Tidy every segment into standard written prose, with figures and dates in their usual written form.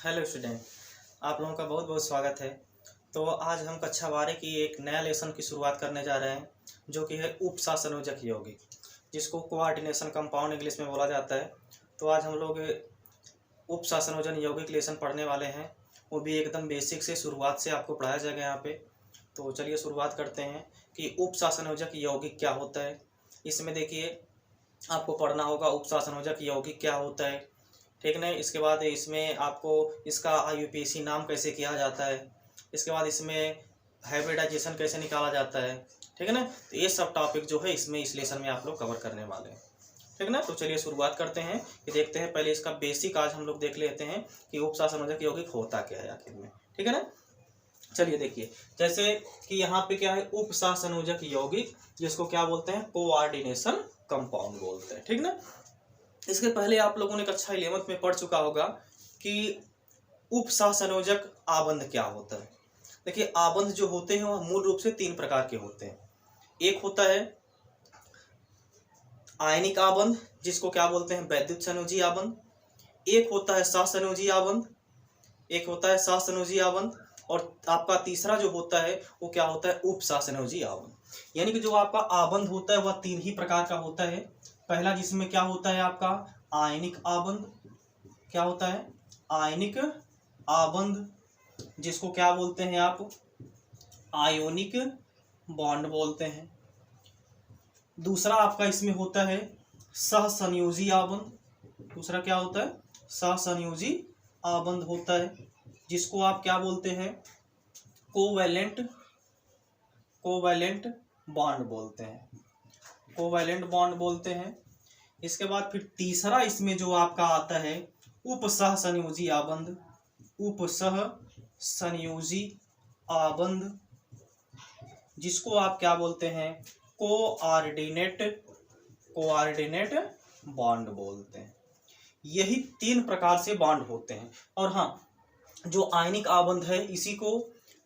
Hello student, आप लोगों का बहुत बहुत स्वागत है। तो आज हम कक्षा 12 की एक नया लेसन की शुरुआत करने जा रहे हैं, जो कि है उपशासनयोजक यौगिक, जिसको कोऑर्डिनेशन कंपाउंड इंग्लिश में बोला जाता है। तो आज हम लोग उपशासनयोजन यौगिक लेसन पढ़ने वाले हैं, वो भी एकदम बेसिक से शुरुआत से आपको पढ़ाया जाएगा यहाँ पे। तो चलिए शुरुआत करते हैं कि उपशासनयोजक यौगिक क्या होता है। इसमें देखिए आपको पढ़ना होगा उपशासनयोजक यौगिक क्या होता है, ठीक है। इसके बाद इसमें आपको इसका IUPAC नाम कैसे किया जाता है, इसके बाद इसमें हाइब्रिडाइजेशन कैसे निकाला जाता है, ठीक है ना। तो ये सब टॉपिक जो है इसमें इस लेसन में आप लोग कवर करने वाले हैं, ठीक है ना। तो चलिए शुरुआत करते हैं कि देखते हैं पहले इसका बेसिक आज हम लोग देख लेते हैं कि उपशासनयोजक यौगिक होता क्या है आखिर में, ठीक है ना। चलिए देखिए, जैसे कि यहाँ पे क्या है उपशासनयोजक यौगिक, जिसको क्या बोलते हैं कोऑर्डिनेशन कंपाउंड बोलते हैं, ठीक ना। इसके पहले आप लोगों ने कक्षा 11th में पढ़ चुका होगा कि उपशासनयोजक आबंध क्या होता है। देखिए आबंध जो होते हैं वह मूल रूप से 3 प्रकार के होते हैं। एक होता है आयनिक आबंध, जिसको क्या बोलते हैं वैद्युत संयोजी आबंध। एक होता है सहसंयोजी आबंध, एक होता है सहसंयोजी आबंध, और आपका तीसरा जो होता है वो क्या होता है उपशासनयोजी आबंध। यानी कि जो आपका आबंध होता है वह 3 ही प्रकार का होता है। पहला जिसमें क्या होता है आपका आयनिक आबंध, क्या होता है आयनिक आबंध, जिसको क्या बोलते हैं आप आयोनिक बॉन्ड बोलते हैं। दूसरा आपका इसमें होता है सहसंयोजी आबंध, दूसरा क्या होता है सहसंयोजी आबंध होता है, जिसको आप क्या बोलते हैं कोवैलेंट बॉन्ड बोलते हैं, कोवैलेंट बॉन्ड बोलते हैं। इसके बाद फिर तीसरा इसमें जो आपका आता है उपसहसंयोजी आबंध, उपसहसंयोजी आबंध, जिसको आप क्या बोलते हैं कोऑर्डिनेट बॉन्ड बोलते हैं। यही 3 प्रकार से बॉन्ड होते हैं। और हाँ, जो आयनिक आबंध है इसी को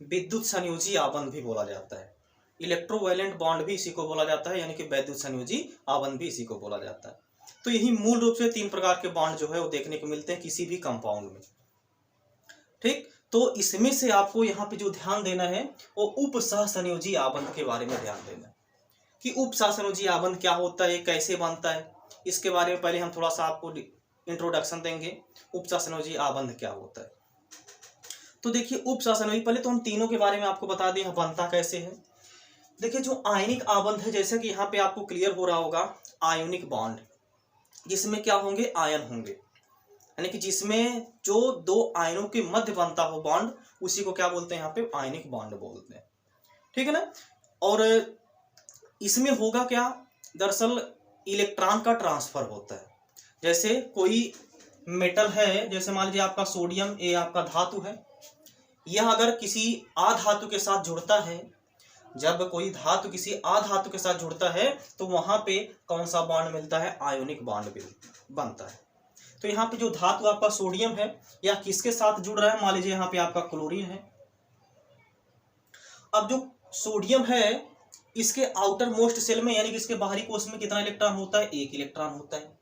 विद्युत संयोजी आबंध भी बोला जाता है। इलेक्ट्रोवैलेंट बॉन्ड भी इसी को बोला जाता है, यानी कि वैद्युत संयोजी आबंध भी इसी को बोला जाता है। तो यही मूल रूप से 3 प्रकार के बॉन्ड जो है वो देखने को मिलते हैं किसी भी कंपाउंड में, ठीक। तो इसमें से आपको यहाँ पे जो ध्यान देना है वो उपसहसंयोजी आबंध के बारे में ध्यान देना है कि उपसहसंयोजी आबंध क्या होता है, कैसे बनता है। इसके बारे में पहले हम थोड़ा सा आपको इंट्रोडक्शन देंगे, उपसहसंयोजी आबंध क्या होता है। तो देखिए उपसहसंयोजी, पहले तो हम तीनों के बारे में आपको बता दें बनता कैसे है। देखिए जो आयनिक आबंध है, जैसे कि यहाँ पे आपको क्लियर हो रहा होगा आयोनिक बॉन्ड, जिसमें क्या होंगे आयन होंगे, यानी कि जिसमें जो 2 आयनों के मध्य बनता हो बॉन्ड, उसी को क्या बोलते हैं यहाँ पे आयनिक बॉन्ड बोलते हैं, ठीक है ना। और इसमें होगा क्या, दरअसल इलेक्ट्रॉन का ट्रांसफर होता है। जैसे कोई मेटल है, जैसे मान लीजिए आपका सोडियम, ये आपका धातु है, यह अगर किसी अधातु के साथ जुड़ता है, जब कोई धातु किसी अधातु के साथ जुड़ता है तो वहां पे कौन सा बॉन्ड मिलता है आयोनिक बॉन्ड बनता है। तो यहाँ पे जो धातु आपका सोडियम है, यह किसके साथ जुड़ रहा है, मान लीजिए यहाँ पे आपका क्लोरीन है। अब जो सोडियम है इसके आउटर मोस्ट सेल में, यानी कि इसके बाहरी कोश में कितना इलेक्ट्रॉन होता है, 1 इलेक्ट्रॉन होता है।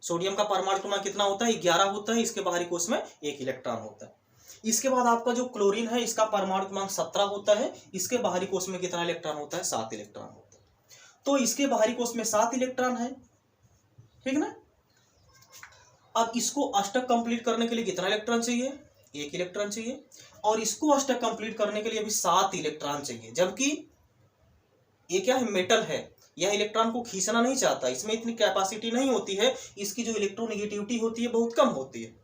सोडियम का परमाणु क्रमांक कितना होता है 11 होता है, इसके बाहरी कोश में 1 इलेक्ट्रॉन होता है। इसके बाद आपका जो क्लोरीन है इसका परमाणु क्रमांक 17 होता है, इसके बाहरी कोश में कितना इलेक्ट्रॉन होता है 7 इलेक्ट्रॉन होता है। तो इसके बाहरी कोश में 7 इलेक्ट्रॉन है, ठीक ना। अब इसको अष्टक कंप्लीट करने के लिए कितना इलेक्ट्रॉन चाहिए, 1 इलेक्ट्रॉन चाहिए, और इसको अष्टक कंप्लीट करने के लिए भी 7 इलेक्ट्रॉन चाहिए। जबकि ये क्या है मेटल है, यह इलेक्ट्रॉन को खींचना नहीं चाहता, इसमें इतनी कैपेसिटी नहीं होती है, इसकी जो इलेक्ट्रोनेगेटिविटी होती है बहुत कम होती है।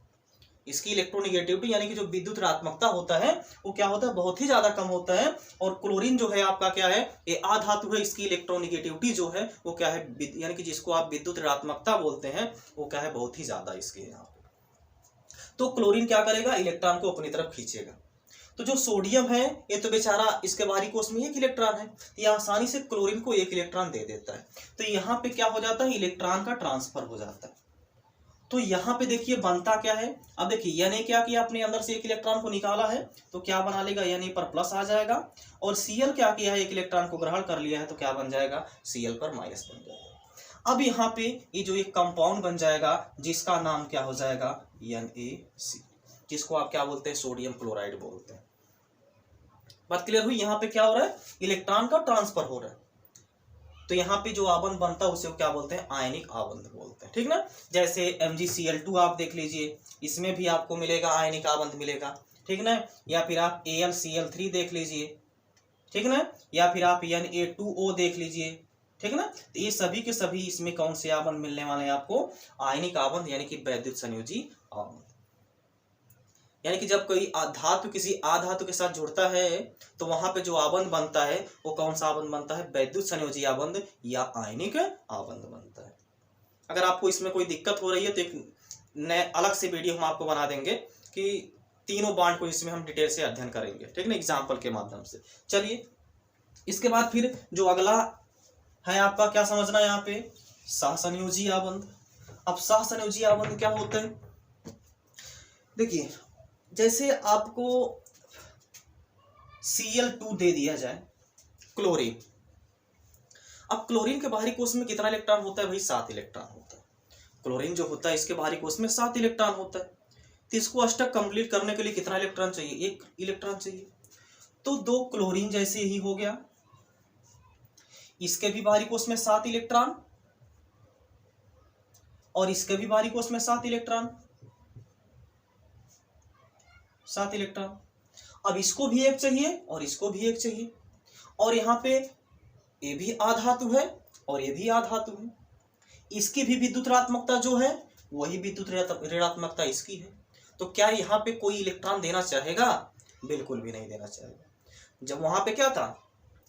इसकी इलेक्ट्रोनेगेटिविटी यानी कि जो विद्युत ऋणात्मकता होता है वो क्या होता है बहुत ही ज्यादा कम होता है। और क्लोरीन जो है आपका क्या है, ये अधातु है, इसकी इलेक्ट्रोनेगेटिविटी जो है वो क्या है, यानी कि जिसको आप विद्युत ऋणात्मकता बोलते हैं, वो क्या है बहुत ही ज्यादा इसके यहाँ पे। तो क्लोरीन क्या करेगा, इलेक्ट्रॉन को अपनी तरफ खींचेगा। तो जो सोडियम है ये तो बेचारा इसके बाहरी कोश में 1 इलेक्ट्रॉन है, ये आसानी से क्लोरीन को 1 इलेक्ट्रॉन दे देता है। तो यहाँ पे क्या हो जाता है, इलेक्ट्रॉन का ट्रांसफर हो जाता है। तो यहाँ पे देखिए बनता क्या है, अब देखिए Na क्या किया, अपने अंदर से 1 इलेक्ट्रॉन को निकाला है, तो क्या बना लेगा Na पर प्लस आ जाएगा, और Cl क्या किया है 1 इलेक्ट्रॉन को ग्रहण कर लिया है, तो क्या बन जाएगा Cl पर माइनस बन जाएगा। अब यहाँ पे ये जो एक कंपाउंड बन जाएगा जिसका नाम क्या हो जाएगा NaC। जिसको आप क्या बोलते हैं, सोडियम क्लोराइड बोलते हैं। बात क्लियर हुई? यहाँ पे क्या हो रहा है, इलेक्ट्रॉन का ट्रांसफर हो रहा है, तो यहाँ पे जो आबंध बनता है उसे क्या बोलते हैं, आयनिक आबंध बोलते हैं, ठीक ना। जैसे MgCl2 आप देख लीजिए, इसमें भी आपको मिलेगा आयनिक आबंध मिलेगा, ठीक ना। या फिर आप AlCl3 देख लीजिए, ठीक ना, या फिर आप Na2O देख लीजिए, ठीक ना। तो ये सभी के सभी इसमें कौन से आबंध मिलने वाले हैं आपको, आयनिक आबंध, यानी कि वैद्युत संयोजी आबंध। यानी कि जब कोई धातु किसी आधातु के साथ जुड़ता है तो वहां पे जो आबंध बनता है वो कौन सा आबंध बनता है, वैद्युत संयोजी आबंध या आयनिक आबंध बनता है। अगर आपको इसमें कोई दिक्कत हो रही है तो एक नए अलग से वीडियो हम आपको बना देंगे कि तीनों बॉन्ड को इसमें हम डिटेल से अध्ययन करेंगे, ठीक ना, एग्जाम्पल के माध्यम से। चलिए इसके बाद फिर जो अगला है आपका क्या समझना है यहाँ पे, सहसंयोजी आबंध। अब सहसंयोजी आबंध क्या होता है, देखिए जैसे आपको Cl2 दे दिया जाए, क्लोरीन। अब क्लोरीन के बाहरी कोश में कितना इलेक्ट्रॉन होता है भाई, 7 इलेक्ट्रॉन होता है। क्लोरीन जो होता है इसके बाहरी कोश में 7 इलेक्ट्रॉन होता है, तो इसको अष्टक कंप्लीट करने के लिए कितना इलेक्ट्रॉन चाहिए, 1 इलेक्ट्रॉन चाहिए। तो 2 क्लोरीन जैसे ही हो गया, इसके भी बाहरी कोश में 7 इलेक्ट्रॉन और इसके भी बाहरी कोश में 7 इलेक्ट्रॉन, 7 इलेक्ट्रॉन। अब इसको भी एक चाहिए और इसको भी एक चाहिए, और यहाँ पे ये भी आधातु है और ये भी आधातु है, इसकी भी विद्युत ऋणात्मकता जो है वही विद्युत ऋणात्मकता इसकी है। तो क्या यहाँ पे कोई इलेक्ट्रॉन देना चाहेगा, बिल्कुल भी नहीं देना चाहेगा। जब वहां पे क्या था,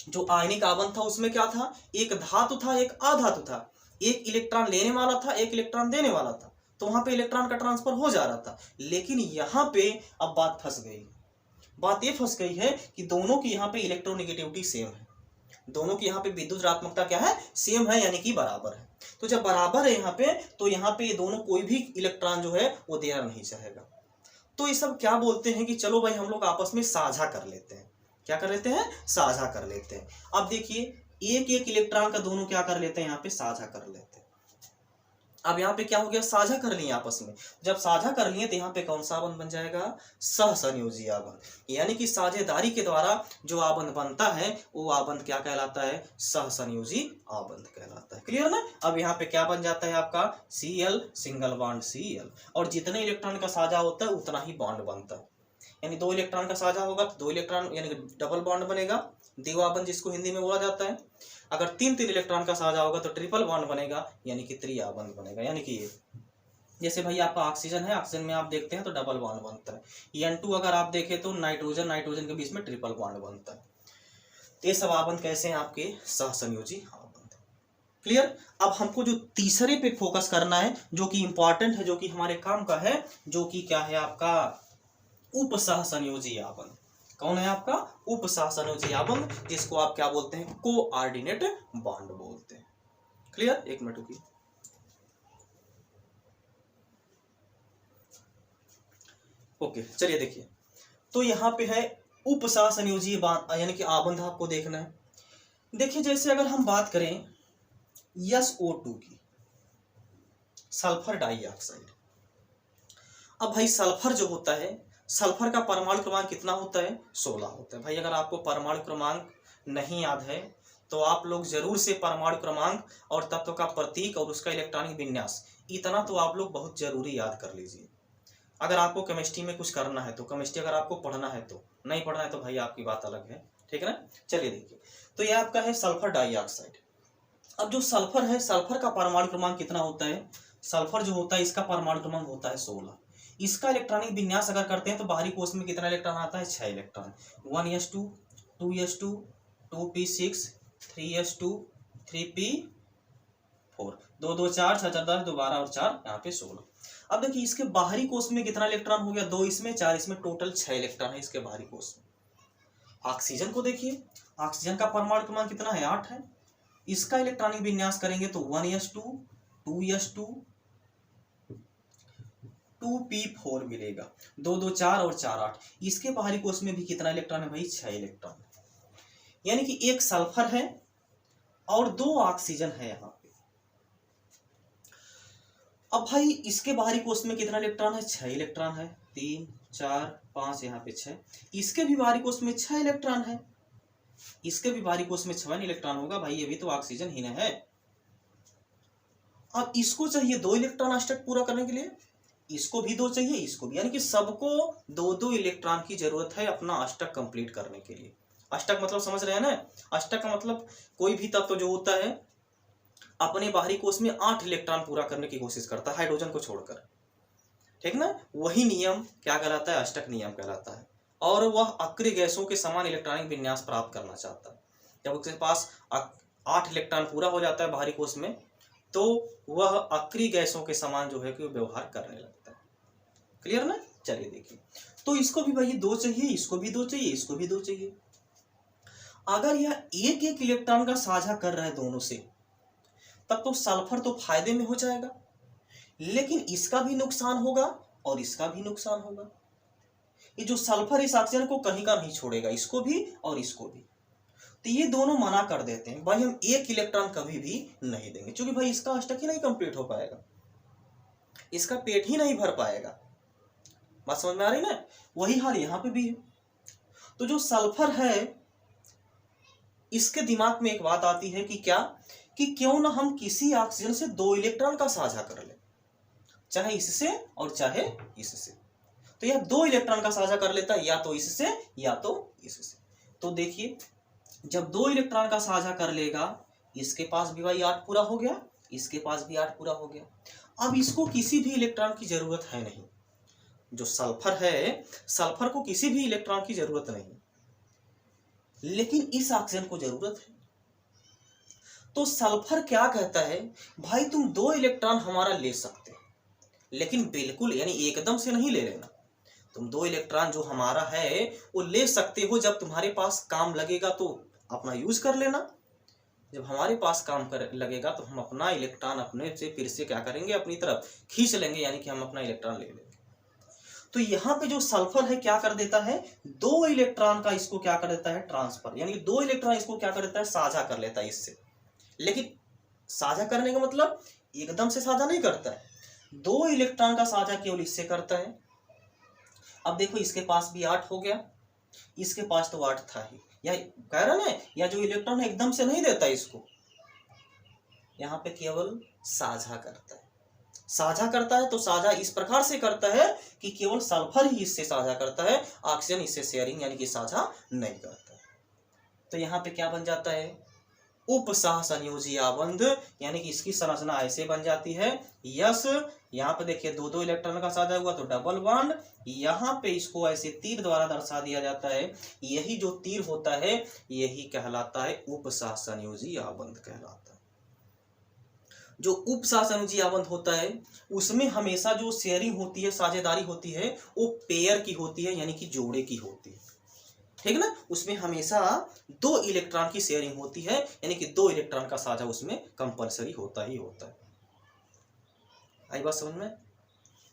जो आयनिक आबंध था उसमें क्या था, एक धातु था एक अधातु था, एक इलेक्ट्रॉन लेने वाला था एक इलेक्ट्रॉन देने वाला था, तो वहां पे इलेक्ट्रॉन का ट्रांसफर हो जा रहा था। लेकिन यहाँ पे अब बात फंस गई, बात ये फंस गई है कि दोनों की यहाँ पे इलेक्ट्रोनेगेटिविटी सेम है, दोनों की यहाँ पे विद्युत ऋणात्मकता क्या है, सेम है, यानी कि बराबर है। तो जब बराबर है यहाँ पे, तो यहाँ पे ये दोनों कोई भी इलेक्ट्रॉन जो है वो देना नहीं चाहेगा। तो ये सब क्या बोलते हैं कि चलो भाई हम लोग आपस में साझा कर लेते हैं, क्या कर लेते हैं, साझा कर लेते हैं। अब देखिए एक एक इलेक्ट्रॉन का दोनों क्या कर लेते हैं, यहाँ पे साझा कर लेते हैं। अब यहाँ पे क्या हो गया, साझा कर लिए आपस में, जब साझा कर लिए तो यहाँ पे कौन सा आबंध बन जाएगा, सहसंयोजी आबंध। यानी कि साझेदारी के द्वारा जो आबंध बनता है वो आबंध क्या कहलाता है, सहसंयोजी आबंध कहलाता है। क्लियर ना। अब यहाँ पे क्या बन जाता है आपका, Cl सिंगल बॉन्ड Cl, और जितने इलेक्ट्रॉन का साझा होता है उतना ही बॉन्ड बनता है। यानी 2 इलेक्ट्रॉन का साझा होगा तो 2 इलेक्ट्रॉन यानी डबल बॉन्ड बनेगा, द्विआबंध जिसको हिंदी में बोला जाता है। अगर 3-3 इलेक्ट्रॉन का साझा होगा तो ट्रिपल बॉन्ड बनेगा, यानी कि त्रिआबंध बनेगा। यानी कि ये जैसे भाई आपका ऑक्सीजन है, ऑक्सीजन में आप देखते हैं तो डबल बॉन्ड बनता है। N2 अगर आप देखें तो नाइट्रोजन नाइट्रोजन के बीच में ट्रिपल बॉन्ड बनता है। तो ये सब आबंध कैसे हैं आपके, सहसंयोजी आबंध। क्लियर। अब हमको जो तीसरे पे फोकस करना है, जो कि इंपॉर्टेंट है, जो कि हमारे काम का है, जो कि क्या है आपका, उपसहसंयोजी आबंध। कौन है आपका, उपसहसंयोजी आबंध, जिसको आप क्या बोलते हैं, कोऑर्डिनेट बॉन्ड बोलते हैं। क्लियर। एक मिनट रुकिए। ओके चलिए देखिए, तो यहाँ पे है उपसहसंयोजी यानी कि आबंध आपको देखना है। देखिए जैसे अगर हम बात करें SO2 की, सल्फर डाइऑक्साइड। अब भाई सल्फर जो होता है, सल्फर का परमाणु क्रमांक कितना होता है, 16 होता है। भाई अगर आपको परमाणु क्रमांक नहीं याद है तो आप लोग जरूर से परमाणु क्रमांक और तत्व का प्रतीक और उसका इलेक्ट्रॉनिक विन्यास, इतना तो आप लोग बहुत जरूरी याद कर लीजिए। अगर आपको केमिस्ट्री में कुछ करना है तो, केमिस्ट्री अगर आपको पढ़ना है तो, नहीं पढ़ना है तो भाई आपकी बात अलग है, ठीक है ना। चलिए देखिए, तो ये आपका है सल्फर डाइऑक्साइड। अब जो सल्फर है, सल्फर का परमाणु क्रमांक कितना होता है, सल्फर जो होता है इसका परमाणु क्रमांक होता है 16। इसका इलेक्ट्रॉनिक विन्यास अगर करते हैं तो बाहरी कोश में कितना इलेक्ट्रॉन आता है, 6 electron, 1s2 2s2 2p6 3s2 3p4, 2 2 4 6 4 10 2 12 और 4 यहाँ पे 16। अब देखिए इसके बाहरी कोश में कितना इलेक्ट्रॉन हो गया, 2 इसमें 4 इसमें, टोटल 6 इलेक्ट्रॉन है इसके बाहरी कोश में। ऑक्सीजन को देखिए, ऑक्सीजन का परमाणु क्रमांक कितना है, 8 है। इसका इलेक्ट्रॉनिक विन्यास करेंगे तो 1s2 2s2 2p4 मिलेगा, 2 2 4 और 4 8। इसके बाहरी कोश में भी कितना इलेक्ट्रॉन है भाई, 6 इलेक्ट्रॉन। यानी कि एक सल्फर है और 2 ऑक्सीजन है यहाँ पे। अब भाई इसके बाहरी कोष में कितना इलेक्ट्रॉन है? 6 इलेक्ट्रॉन है, 3 4 5, यहाँ पे 6। इसके भी बाहरी कोष में 6 इलेक्ट्रॉन है, इसके भी बाहरी कोष में 6 इलेक्ट्रॉन होगा भाई, ये भी तो ऑक्सीजन ही है। अब इसको चाहिए 2 इलेक्ट्रॉन अष्टक पूरा करने के लिए, इसको भी 2 चाहिए, इसको भी, यानी कि सबको 2-2 इलेक्ट्रॉन की जरूरत है अपना अष्टक कंप्लीट करने के लिए। अष्टक मतलब समझ रहे हैं ना? अष्टक का मतलब कोई भी तत्व जो होता है अपने बाहरी कोष में 8 इलेक्ट्रॉन पूरा करने की कोशिश करता है, हाइड्रोजन को छोड़कर, ठीक ना? वही नियम क्या कहलाता है? अष्टक नियम कहलाता है। और वह अक्रिय गैसों के समान इलेक्ट्रॉनिक विन्यास प्राप्त करना चाहता है। जब उसके पास 8 इलेक्ट्रॉन पूरा हो जाता है बाहरी कोष में, तो वह अक्रिय गैसों के समान जो है कि व्यवहार करने लगता है। क्लियर ना? चलिए देखिए, तो इसको भी भाई 2 चाहिए, इसको भी 2 चाहिए, इसको भी 2 चाहिए। अगर यह एक एक इलेक्ट्रॉन का साझा कर रहा है दोनों से, तब तो सल्फर तो फायदे में हो जाएगा, लेकिन इसका भी नुकसान होगा और इसका भी नुकसान होगा। ये जो सल्फर इस ऑक्सीजन को कहीं का नहीं छोड़ेगा, इसको भी और इसको भी। तो ये दोनों मना कर देते हैं, भाई हम एक इलेक्ट्रॉन कभी भी नहीं देंगे, क्योंकि भाई इसका अष्टक ही नहीं कंप्लीट हो पाएगा, इसका पेट ही नहीं भर पाएगा। बात समझ में आ रही ना? वही हाल यहाँ पे भी है। तो जो सल्फर है, इसके दिमाग में एक बात आती है कि क्या, कि क्यों ना हम किसी ऑक्सीजन से 2 इलेक्ट्रॉन का साझा कर ले, चाहे इससे और चाहे इससे। तो यह 2 इलेक्ट्रॉन का साझा कर लेता है, या तो इससे या तो इससे। तो देखिए, जब 2 इलेक्ट्रॉन का साझा कर लेगा, इसके पास भी भाई 8 पूरा हो गया, इसके पास भी 8 पूरा हो गया। अब इसको किसी भी इलेक्ट्रॉन की जरूरत है नहीं, जो सल्फर है, सल्फर को किसी भी इलेक्ट्रॉन की जरूरत नहीं, लेकिन इस ऑक्सीजन को जरूरत है। तो सल्फर क्या कहता है, भाई तुम 2 इलेक्ट्रॉन हमारा ले सकते, लेकिन बिल्कुल यानी एकदम से नहीं ले लेना। तुम 2 इलेक्ट्रॉन जो हमारा है वो ले सकते हो, जब तुम्हारे पास काम लगेगा तो अपना यूज कर लेना, जब हमारे पास काम कर लगेगा तो हम अपना इलेक्ट्रॉन अपने से फिर से क्या करेंगे, अपनी तरफ खींच लेंगे, यानी कि हम अपना इलेक्ट्रॉन ले लेंगे। तो यहाँ पे जो सल्फर है क्या कर देता है, 2 इलेक्ट्रॉन का इसको क्या कर देता है, ट्रांसफर, यानी 2 इलेक्ट्रॉन इसको क्या कर देता है, साझा कर लेता है इससे। लेकिन साझा करने का मतलब एकदम से साझा नहीं करता है, 2 इलेक्ट्रॉन का साझा केवल इससे करता है। अब देखो, इसके पास भी 8 हो गया, इसके पास तो 8 था ही, या कह रहा ना, या जो इलेक्ट्रॉन है एकदम से नहीं देता इसको, यहाँ पे केवल साझा करता है। साझा करता है तो साझा इस प्रकार से करता है कि केवल सल्फर ही इससे साझा करता है, ऑक्सीजन इससे शेयरिंग यानी कि साझा नहीं करता। तो यहाँ पे क्या बन जाता है, उपसह संयोजी आबंध, यानी कि इसकी संरचना ऐसे बन जाती है, यस, यहाँ पे देखिए 2-2 इलेक्ट्रॉन का साझा हुआ तो डबल बॉन्ड, यहाँ पे इसको ऐसे तीर द्वारा दर्शा दिया जाता है, यही जो तीर होता है यही कहलाता है उपसह संयोजी आबंध कहलाता है। जो उपसह संयोजी आबंध होता है उसमें हमेशा जो शेयरिंग होती है, साझेदारी होती है, वो पेयर की होती है, यानी कि जोड़े की होती है, ठीक ना? उसमें हमेशा 2 इलेक्ट्रॉन की शेयरिंग होती है, यानी कि 2 इलेक्ट्रॉन का साझा उसमें कंपलसरी होता ही होता है। आई बात समझ में?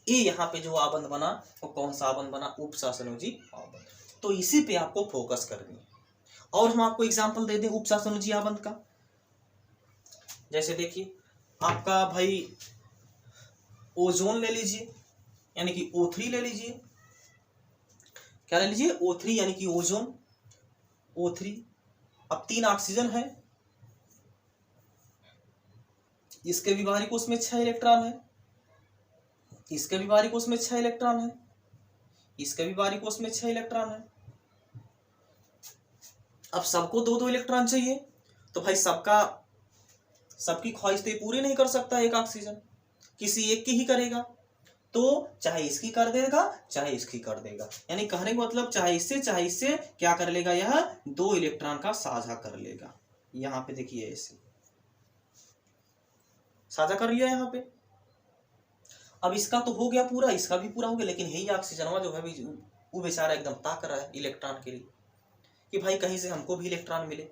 ये यहाँ पे जो आबंध बना वो कौन सा आबंध बना, उपसह संयोजी आबंध। तो इसी पे आपको फोकस करनी है। और हम आपको एग्जांपल दे दें उपसह संयोजी आबंध का। जैसे देखिए, आपका भाई ओजोन ले लीजिए, यानी कि O3 ले लीजिए, क्या ले लीजिए, O3 यानी कि ओजोन, O3। अब 3 ऑक्सीजन है, इसके भी बाहरी कोष में 6 इलेक्ट्रॉन है, इसके भी बाहरी कोष में 6 इलेक्ट्रॉन है, इसके भी बाहरी कोष में 6 इलेक्ट्रॉन है। अब सबको 2-2 इलेक्ट्रॉन चाहिए, तो भाई सबकी ख्वाहिश तो पूरी नहीं कर सकता एक ऑक्सीजन, किसी एक की ही करेगा। तो चाहे इसकी कर देगा चाहे इसकी कर देगा, यानी कहने का मतलब चाहे इससे क्या कर लेगा, यह 2 इलेक्ट्रॉन का साझा कर लेगा। यहाँ पे देखिए ऐसे साझा कर लिया यहाँ पे। अब इसका तो हो गया पूरा, इसका भी पूरा हो गया, लेकिन यही ऑक्सीजन जो है वो बेचारा एकदम ताक रहा है इलेक्ट्रॉन के लिए कि भाई कहीं से हमको भी इलेक्ट्रॉन मिले।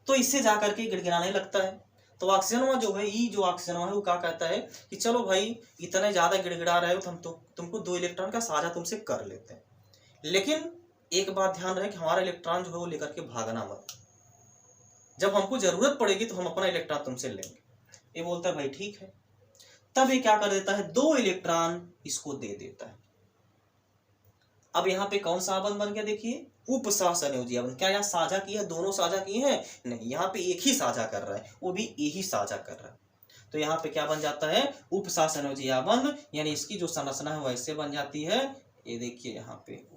तो इससे जाकर के गिड़गिड़ाने लगता है। तो ऑक्सीजन जो है, ये जो ऑक्सीजन है वो क्या कहता है कि चलो भाई इतने ज्यादा गिड़गिड़ा रहे हो तो हम तो तुमको 2 इलेक्ट्रॉन का साझा तुमसे कर लेते हैं, लेकिन एक बात ध्यान रहे कि हमारा इलेक्ट्रॉन जो है वो लेकर के भागना मत, जब हमको जरूरत पड़ेगी तो हम अपना इलेक्ट्रॉन तुमसे लेंगे। ये बोलता है भाई ठीक है, तब ये क्या कर देता है, 2 इलेक्ट्रॉन इसको दे देता है। अब यहाँ पे कौन सा आबंध बन गया, देखिए उपसह संयोजी आबंध। क्या यहाँ साझा किया, दोनों साझा किए हैं? नहीं, यहाँ पे एक ही साझा कर रहा है, वो भी एक ही साझा कर रहा है। तो यहाँ पे क्या बन जाता है, उपसह संयोजी आबंध, यानी इसकी जो संरचना है वैसे बन जाती है। ये देखिए यहाँ पे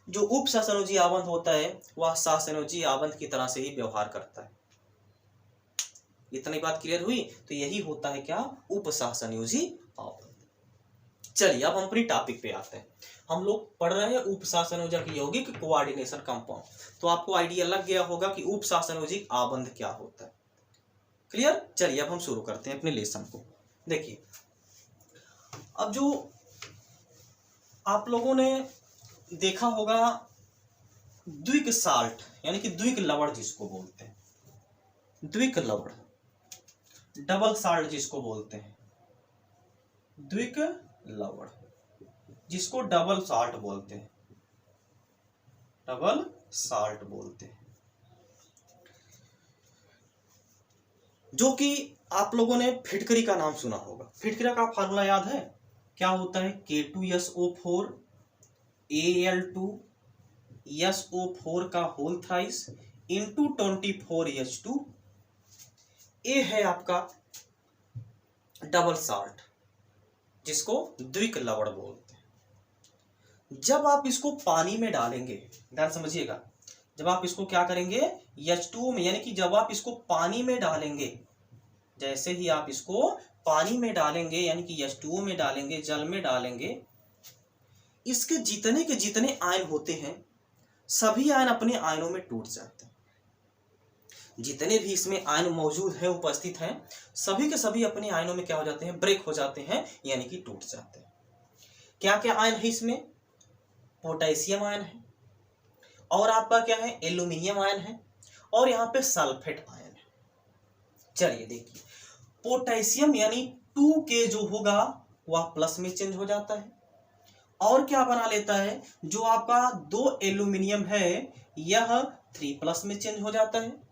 जो उपसहसंयोजी आबंध होता है वह सहसंयोजी आबंध की तरह से ही व्यवहार करता है। इतनी बात क्लियर हुई? तो यही होता है क्या, उपसहसंयोजी आबंध। चलिए अब हम अपनी टॉपिक पे आते हैं। हम लोग पढ़ रहे हैं उपसहसंयोजक यौगिक कोऑर्डिनेशन कंपाउंड। तो आपको आइडिया लग गया होगा कि उपसहसंयोजी आबंध क्या होता है। क्लियर? चलिए अब हम शुरू करते हैं अपने लेसन को। देखिए अब जो आप लोगों ने देखा होगा द्विक साल्ट, यानी कि द्विक लवण जिसको बोलते हैं, द्विक लवण, डबल साल्ट जिसको बोलते हैं, द्विक लवण जिसको डबल साल्ट बोलते हैं, डबल साल्ट बोलते हैं, जो कि आप लोगों ने फिटकरी का नाम सुना होगा। फिटकरी का फार्मूला याद है? क्या होता है, K2SO4 Al2SO4 का होल थ्राइस इंटू 24H2। ये है आपका डबल साल्ट जिसको द्विक लवण बोलते हैं। जब आप इसको पानी में डालेंगे, ध्यान समझिएगा, जब आप इसको क्या करेंगे H2O में, यानी कि जब आप इसको पानी में डालेंगे, जैसे ही आप इसको पानी में डालेंगे यानी कि H2O में डालेंगे, जल में डालेंगे, इसके जितने के जितने आयन होते हैं सभी आयन अपने आयनों में टूट जाते हैं। जितने भी इसमें आयन मौजूद है, उपस्थित हैं, सभी के सभी अपने आयनों में क्या हो जाते हैं, ब्रेक हो जाते हैं, यानी कि टूट जाते हैं। क्या क्या आयन है इसमें, पोटेशियम आयन है, और आपका क्या है, एल्यूमिनियम आयन है, और यहाँ पे सल्फेट आयन है। चलिए देखिए, पोटेशियम यानी 2K जो होगा वह प्लस में चेंज हो जाता है, और क्या बना लेता है, जो आपका 2 एल्यूमिनियम है यह 3+ में चेंज हो जाता है,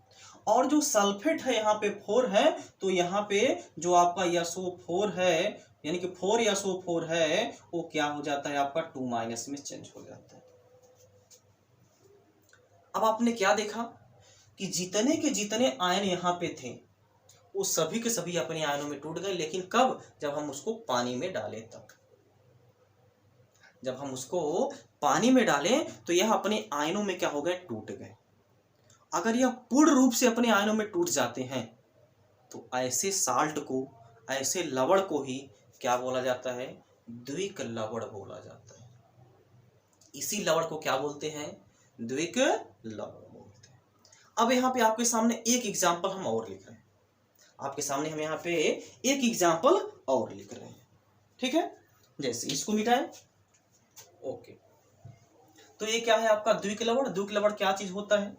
और जो सल्फेट है यहाँ पे 4 है, तो यहाँ पे जो आपका SO4 है यानी कि 4SO4 है वो क्या हो जाता है, आपका 2- में चेंज हो जाता है। अब आपने क्या देखा कि जितने के जितने आयन यहाँ पे थे वो सभी के सभी अपने आयनों में टूट गए, लेकिन कब, जब हम उसको पानी में डालें तब। जब हम उसको पानी में डालें तो यह अपने आयनों में क्या हो गए, टूट गए। अगर यह पूर्ण रूप से अपने आयनों में टूट जाते हैं तो ऐसे साल्ट को, ऐसे लवण को ही क्या बोला जाता है, द्विक लवण बोला जाता है। इसी लवण को क्या बोलते हैं, द्विक लवण बोलते हैं। अब यहाँ पे आपके सामने एक एग्जाम्पल हम और लिख रहे हैं, आपके सामने हम यहाँ पे एक एग्जाम्पल और लिख रहे हैं, ठीक है। जैसे इसको मिटाएं, ओके, तो ये क्या है आपका द्विक लवण। द्विक लवण क्या चीज होता है,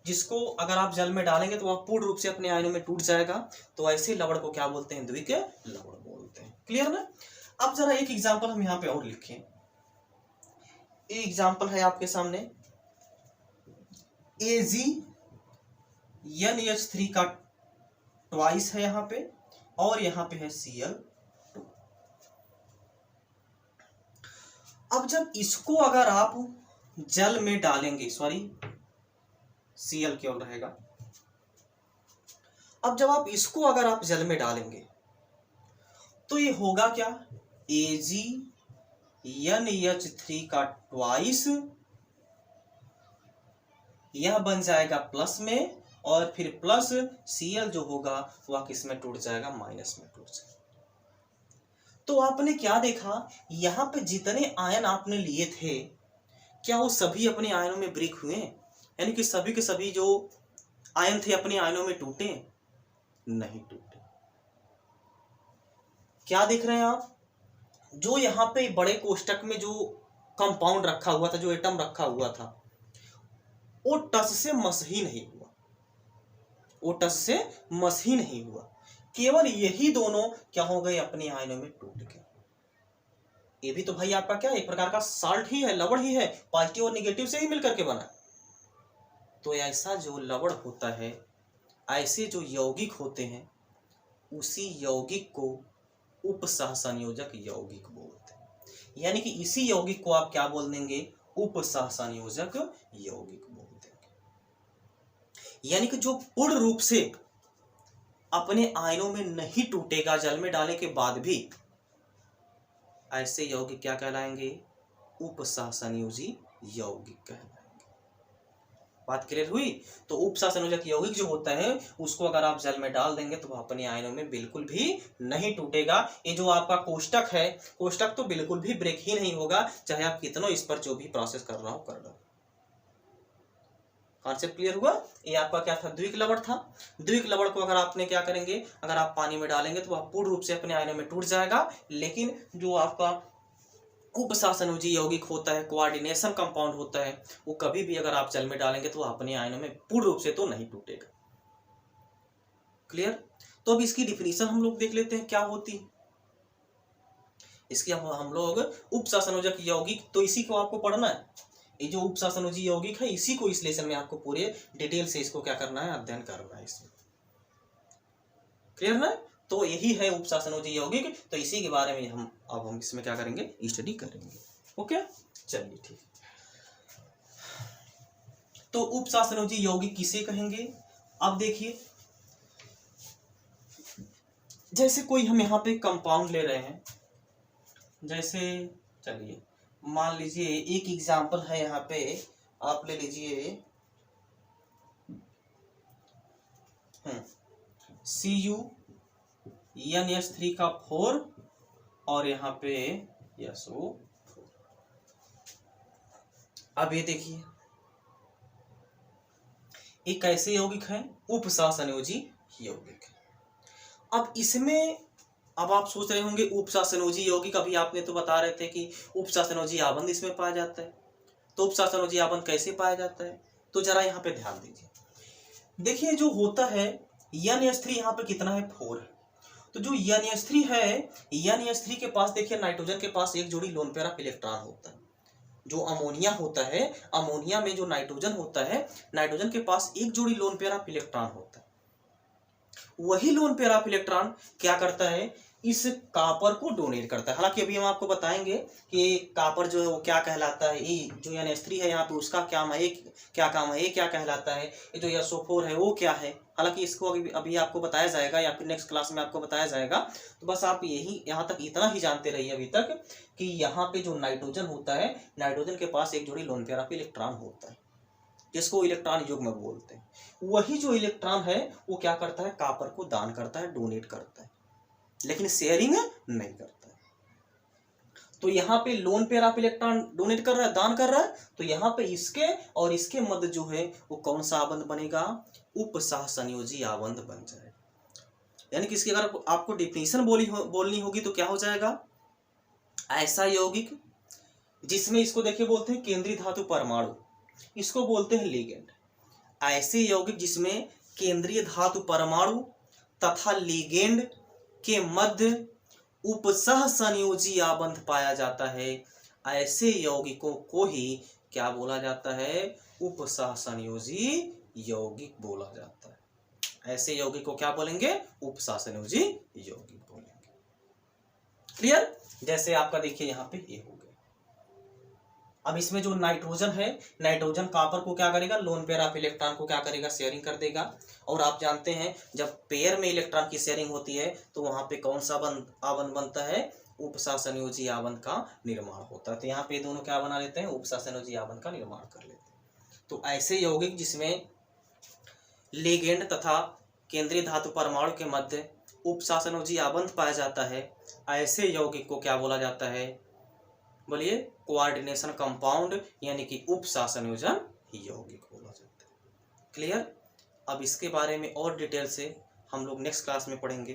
जिसको अगर आप जल में डालेंगे तो वह पूर्ण रूप से अपने आयनों में टूट जाएगा, तो ऐसे लवण को क्या बोलते हैं, द्विक लवण बोलते हैं। क्लियर ना? अब जरा एक एग्जाम्पल हम यहाँ पे और लिखें। ये एग्जाम्पल है आपके सामने, AgNH3 का ट्वाइस है यहाँ पे, और यहाँ पे है Cl2। अब जब इसको अगर आप जल में डालेंगे, सॉरी Cl क्यों रहेगा, अब जब आप इसको अगर आप जल में डालेंगे तो ये होगा क्या, AgNH3 का ट्वाइस, यह बन जाएगा प्लस में, और फिर प्लस Cl जो होगा वह किस में टूट जाएगा, माइनस में टूट जाएगा। तो आपने क्या देखा, यहाँ पे जितने आयन आपने लिए थे क्या वो सभी अपने आयनों में ब्रेक हुए, यानी कि सभी के सभी जो आयन थे अपने आयनों में टूटे, नहीं टूटे। क्या देख रहे हैं आप, जो यहाँ पे बड़े कोष्टक में जो कंपाउंड रखा हुआ था, जो एटम रखा हुआ था, वो टस से मस ही नहीं हुआ, वो टस से मस ही नहीं हुआ, केवल यही दोनों क्या हो गए, अपने आयनों में टूट गए। ये भी तो भाई आपका क्या, एक प्रकार का साल्ट ही है, लवण ही है, पॉजिटिव और निगेटिव से ही मिलकर के बना। तो ऐसा जो लवण होता है, ऐसे जो यौगिक होते हैं, उसी यौगिक को उपसह संयोजक यौगिक बोलते हैं। यानी कि इसी यौगिक को आप क्या बोल देंगे, उपसह संयोजक यौगिक बोल देंगे। यानी कि जो पूर्ण रूप से अपने आयनों में नहीं टूटेगा जल में डालने के बाद भी, ऐसे यौगिक क्या कहलाएंगे, उपसह संयोजी यौगिक कहलाएंगे। बात क्लियर हुई। तो उपसह संयोजक यौगिक जो होता है उसको अगर आप जल में डाल देंगे तो वह अपने आयनों में बिल्कुल भी नहीं टूटेगा। ये जो आपका कोष्टक है, कोष्टक तो बिल्कुल भी ब्रेक ही नहीं होगा, चाहे आप कितनों इस पर जो भी प्रोसेस कर रहा हो कर लो। कॉन्सेप्ट क्लियर हुआ। ये आपका क्या था, द्विक लवण था। द्विक लवण को अगर आपने क्या करेंगे, अगर आप पानी में डालेंगे तो वह पूर्ण रूप से अपने आयनों में टूट जाएगा। लेकिन जो आपका उपसह संयोजी यौगिक होता है, कोऑर्डिनेशन कंपाउंड होता है, वो कभी भी अगर आप जल में डालेंगे तो अपने आयनों में पूर्ण रूप से तो नहीं टूटेगा। क्लियर। तो अब इसकी डिफिनीशन हम लोग देख लेते हैं क्या होती है इसकी। हम लोग उपसह संयोजक यौगिक, तो इसी को आपको पढ़ना है। ये जो उपसह संयोजी यौगिक है इसी को इस लेसन में आपको पूरे डिटेल से इसको क्या करना है, अध्ययन करना है इसमें। क्लियर ना। तो यही है उपसह संयोजी यौगिक। तो इसी के बारे में हम इसमें क्या करेंगे, स्टडी करेंगे। ओके, चलिए ठीक। तो उपसह संयोजी यौगिक किसे कहेंगे। अब देखिए, जैसे कोई हम यहाँ पे कंपाउंड ले रहे हैं, जैसे चलिए मान लीजिए एक एग्जांपल है यहाँ पे, आप ले लीजिए CuNH3 का 4 और यहाँ पे SO4। अब ये देखिए एक कैसे यौगिक है, उपसह संयोजी यौगिक। अब इसमें अब आप सोच रहे होंगे उपसह संयोजी यौगिक, अभी आपने तो बता रहे थे कि उपसह संयोजी आबंध इसमें पाया जाता है। तो उपसह संयोजी आबंध कैसे पाया जाता है, तो जरा यहाँ पे ध्यान दीजिए। देखिए जो होता है NH3 यहाँ पे कितना है, 4 है। तो जो NH3 है, NH3 के पास देखिए नाइट्रोजन के पास एक जोड़ी लोन पेयर ऑफ इलेक्ट्रॉन होता है। जो अमोनिया होता है, अमोनिया में जो नाइट्रोजन होता है, नाइट्रोजन के पास एक जोड़ी लोन पेयर ऑफ इलेक्ट्रॉन होता है। वही लोन पेयर ऑफ इलेक्ट्रॉन क्या करता है, इस कॉपर को डोनेट करता है। हालांकि अभी हम आपको बताएंगे कि कॉपर जो है वो क्या कहलाता है। ये जो NH3 है यहाँ पे उसका क्या काम है, क्या काम है, ये क्या कहलाता है, ये जो SO4 है वो क्या है। हालांकि इसको अभी आपको बताया जाएगा या फिर नेक्स्ट क्लास में आपको बताया जाएगा। तो बस आप यही यहाँ तक इतना ही जानते रहिए अभी तक कि यहाँ पे जो नाइट्रोजन होता है, नाइट्रोजन के पास एक जोड़ी लोन पेयर ऑफ इलेक्ट्रॉन होता है जिसको इलेक्ट्रॉन युग्म बोलते हैं। वही जो इलेक्ट्रॉन है वो क्या करता है, कॉपर को दान करता है, डोनेट करता है, लेकिन शेयरिंग नहीं करता है। तो यहाँ पे lone pair of electron donate कर रहा है, दान कर रहा है। तो यहाँ पे इसके और इसके मध्य जो है वो कौन सा आबंध बनेगा, उपसह संयोजी आबंध बन जाएगा। यानी कि इसकी अगर आपको डिफिनीशन बोलनी होगी तो क्या हो जाएगा, ऐसा यौगिक जिसमें, इसको देखिए बोलते हैं केंद्रीय धातु परमाणु, इसको बोलते हैं लिगेंड। ऐसे यौगिक जिसमें केंद्रीय धातु परमाणु तथा लिगेंड के मध्य उपसह संयोजी आबंध पाया जाता है, ऐसे यौगिकों को ही क्या बोला जाता है, उपसह संयोजी यौगिक बोला जाता है। ऐसे यौगिक को क्या बोलेंगे, उपसह संयोजी यौगिक बोलेंगे। क्लियर। जैसे आपका देखिए यहाँ पे ये हो गया। अब इसमें जो नाइट्रोजन है, नाइट्रोजन कॉपर को क्या करेगा, लोन पेयर ऑफ इलेक्ट्रॉन को क्या करेगा, शेयरिंग कर देगा। और आप जानते हैं जब पेयर में इलेक्ट्रॉन की शेयरिंग होती है तो वहां पे कौन सा आबंध बनता है, उपसह संयोजी आबंध का निर्माण होता है। तो यहाँ पे दोनों क्या बना लेते हैं, उपसह संयोजी आबंध का निर्माण कर लेते हैं। तो ऐसे यौगिक जिसमें लिगेंड तथा केंद्रीय धातु परमाणु के मध्य उपसह संयोजी आबंध पाया जाता है, ऐसे यौगिक को क्या बोला जाता है, बोलिए, कोऑर्डिनेशन कंपाउंड, यानी कि उपसह संयोजन यौगिक बोला जाता है। क्लियर। अब इसके बारे में और डिटेल से हम लोग नेक्स्ट क्लास में पढ़ेंगे।